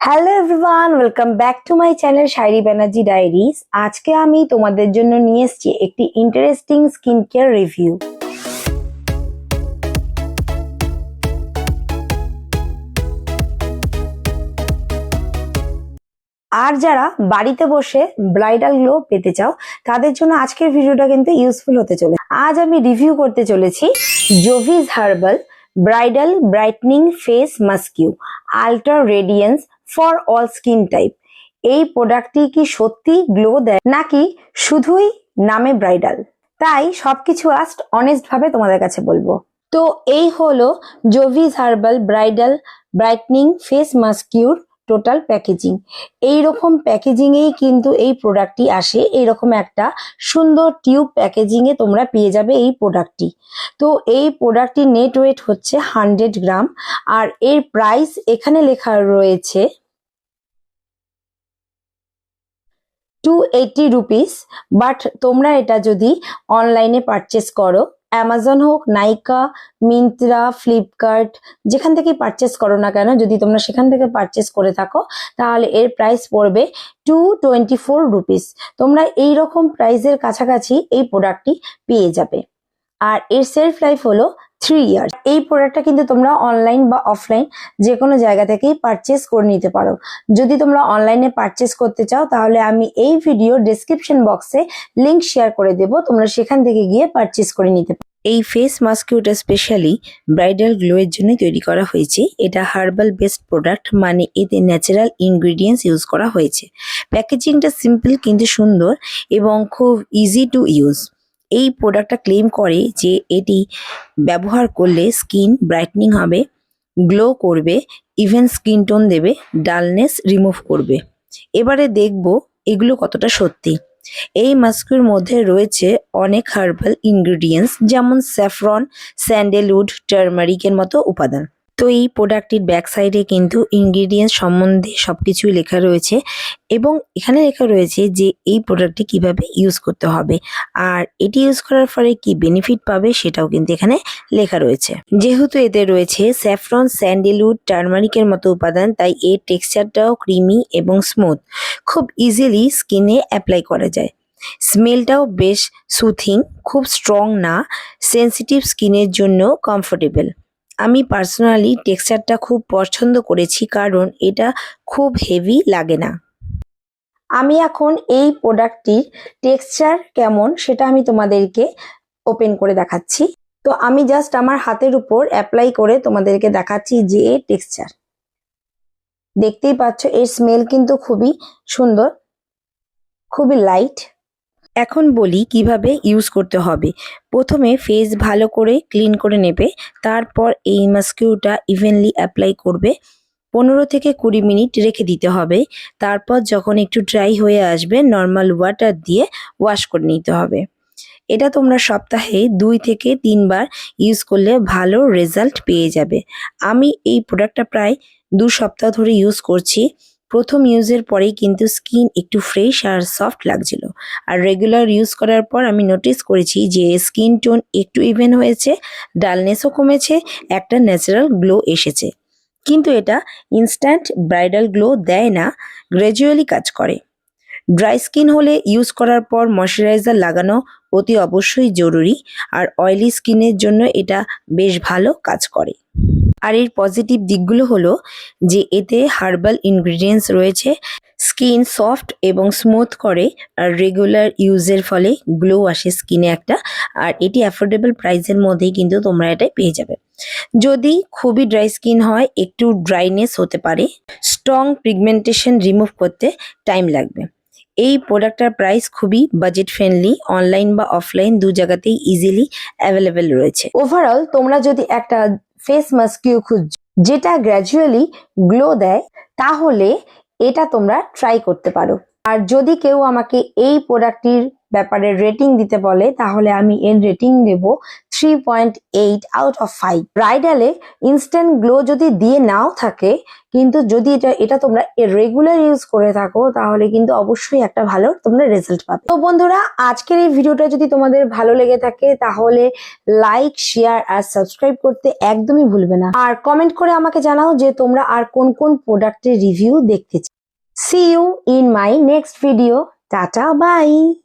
Hello everyone, welcome back to my channel Shayari Banerjee diaries. আজকে আমি তোমাদের জন্য নিয়ে এসেছি একটি ইন্টারেস্টিং স্কিন কেয়ার রিভিউ। আর যারা বাড়িতে বসে ব্রাইডাল গ্লো পেতে চাও তাদের জন্য আজকের ভিডিওটা কিন্তু ইউজফুল হতে চলেছে। আজ আমি রিভিউ করতে চলেছি Jovees herbal bridal brightening face masque ultra radiance for all skin type. এই প্রোডাক্টটি কি সত্যি গ্লো দেয় নাকি শুধুই নামে ব্রাইডাল, তাই সবকিছু আজ অনেস্ট ভাবে তোমাদের কাছে বলবো। তো এই হলো Jovees herbal bridal brightening face মাস্কিউর টোটাল প্যাকেজিং। এইরকম প্যাকেজিং এই কিন্তু এই প্রোডাক্টটি আসে, এইরকম একটা সুন্দর টিউব প্যাকেজিং এ তোমরা পেয়ে যাবে এই প্রোডাক্টটি। তো এই প্রোডাক্টটির নেট ওয়েট হচ্ছে 100 গ্রাম আর এর প্রাইস এখানে লেখা রয়েছে 280 রুপিস। বাট তোমরা এটা যদি অনলাইনে পারচেস করো, অ্যামাজন হোক, নাইকা, মিন্ত্রা, ফ্লিপকার্ট, যেখান থেকে পারচেস করো না কেন, যদি তোমরা সেখান থেকে পারচেস করে থাকো তাহলে এর প্রাইস পড়বে 224 রুপিস। তোমরা এইরকম প্রাইসের কাছাকাছি এই প্রোডাক্টটি পেয়ে যাবে। আর এর সেলফ লাইফ হলো 3 ইয়ার্স। এই প্রোডাক্টটা কিন্তু তোমরা অনলাইন বা অফলাইন যে কোনো জায়গা থেকেই পারচেস করে নিতে পারো। যদি তোমরা অনলাইনে পারচেস করতে চাও তাহলে আমি এই ভিডিও ডেসক্রিপশন বক্সে লিংক শেয়ার করে দেব, তোমরা সেখান থেকে গিয়ে পারচেস করে নিতে পারো। এই ফেস মাস্কিউটা স্পেশালি ব্রাইডাল গ্লো এর জন্য তৈরি করা হয়েছে। এটা হার্বাল বেসড প্রোডাক্ট, মানে এতে ন্যাচারাল ইনগ্রেডিয়েন্টস ইউজ করা হয়েছে। প্যাকেজিংটা সিম্পল কিন্তু সুন্দর এবং খুব ইজি টু ইউজ। এই প্রোডাক্টটা ক্লেম করে যে এটি ব্যবহার করলে স্কিন ব্রাইটনিং হবে, গ্লো করবে, ইভেন স্কিন টোন দেবে, ডালনেস রিমুভ করবে। এবারে দেখব এগুলো কতটা সত্যি। এই মাস্কের মধ্যে রয়েছে অনেক হার্বাল ইনগ্রেডিয়েন্টস, যেমন স্যাফরন, স্যান্ডেলউড, টার্মারিকের মতো উপাদান। তো এই প্রোডাক্টটির ব্যাক সাইডে কিন্তু ইনগ্রেডিয়েন্টস সম্বন্ধে সবকিছুই লেখা রয়েছে এবং এখানে লেখা রয়েছে যে এই প্রোডাক্টটি কিভাবে ইউজ করতে হবে আর এটি ইউজ করার ফলে কি বেনিফিট পাবে সেটাও কিন্তু এখানে লেখা রয়েছে। যেহেতু এতে রয়েছে স্যাফরন, স্যান্ডেলউড, টার্মারিকের মতো উপাদান, তাই এর টেক্সচারটাও ক্রিমি এবং স্মুথ, খুব ইজিলি স্কিনে অ্যাপ্লাই করা যায়। স্মেলটাও বেশ সুথিং, খুব স্ট্রং না, সেনসিটিভ স্কিনের জন্য কমফোর্টেবল। আমি পার্সোনালি টেক্সচারটা খুব পছন্দ করেছি কারণ এটা খুব হেভি লাগে না। আমি এখন এই প্রোডাক্টটির টেক্সচার কেমন সেটা আমি তোমাদেরকে ওপেন করে দেখাচ্ছি। তো আমি জাস্ট আমার হাতের উপর অ্যাপ্লাই করে তোমাদেরকে দেখাচ্ছি যে এর টেক্সচার। দেখতেই পাচ্ছ এর স্মেল কিন্তু খুবই সুন্দর, খুবই লাইট। এখন বলি কিভাবে ইউজ করতে হবে। প্রথমে ফেস ভালো করে ক্লিন করে নেবে, তারপর এই মাস্কিউটা ইভেনলি অ্যাপ্লাই করবে। 15 থেকে 20 মিনিট রেখে দিতে হবে। তারপর যখন একটু ড্রাই হয়ে আসবে নর্মাল ওয়াটার দিয়ে ওয়াশ করে নিতে হবে। এটা তোমরা সপ্তাহে 2 থেকে 3 বার ইউজ করলে ভালো রেজাল্ট পেয়ে যাবে। আমি এই প্রোডাক্টটা প্রায় 2 সপ্তাহ ধরে ইউজ করছি। প্রথম ইউজের পরেই কিন্তু স্কিন একটু ফ্রেশ আর সফট লাগছিল, আর রেগুলার ইউজ করার পর আমি নোটিস করেছি যে স্কিন টোন একটু ইভেন হয়েছে, ডালনেসও কমেছে, একটা ন্যাচারাল গ্লো এসেছে। কিন্তু এটা ইনস্ট্যান্ট ব্রাইডাল গ্লো দেয় না, গ্র্যাজুয়ালি কাজ করে। ড্রাই স্কিন হলে ইউজ করার পর ময়শ্চারাইজার লাগানো অতি অবশ্যই জরুরি, আর অয়েলি স্কিনের জন্য এটা বেশ ভালো কাজ করে। আর এর পজিটিভ দিকগুলো হলো যে এতে হার্বাল ইনগ্রেডিয়েন্টস রয়েছে, স্কিন সফট এবং স্মুথ করে, আর রেগুলার ইউজের ফলে গ্লো আসে স্কিনে একটা। আর এটি অ্যাফোর্ডেবল প্রাইসের মধ্যেই কিন্তু তোমরা এটা পেয়ে যাবে। যদি খুবই ড্রাই স্কিন হয়, একটু ড্রাইনেস হতে পারে, স্ট্রং পিগমেন্টেশন রিমুভ করতে টাইম লাগবে। এই প্রোডাক্টটার প্রাইস খুবই বাজেট ফ্রেন্ডলি, অনলাইন বা অফলাইন দু জায়গাতেই ইজিলি অ্যাভেলেবেল রয়েছে। ওভারঅল তোমরা যদি একটা ফেস মাস্কিউ খুঁজছো যেটা গ্র্যাজুয়ালি গ্লো দেয় তাহলে এটা তোমরা ট্রাই করতে পারো। আর যদি কেউ আমাকে এই প্রোডাক্টটির ব্যাপারে রেটিং দিতে বলে তাহলে আমি এর রেটিং দেব 3.8 আউট অফ 5। ব্রাইডালে ইনস্ট্যান্ট গ্লো যদি দিয়ে নাও থাকে, কিন্তু যদি এটা তোমরা রেগুলার ইউজ করে থাকো তাহলে কিন্তু অবশ্যই একটা ভালো তোমরা রেজাল্ট পাবে। তো বন্ধুরা, আজকের এই ভিডিওটা যদি তোমাদের ভালো লেগে থাকে তাহলে লাইক, শেয়ার আর সাবস্ক্রাইব করতে একদমই ভুলবে না। আর কমেন্ট করে আমাকে জানাও যে তোমরা আর কোন কোন প্রোডাক্টের রিভিউ দেখতে চাও। See you in my next video. Tata, bye.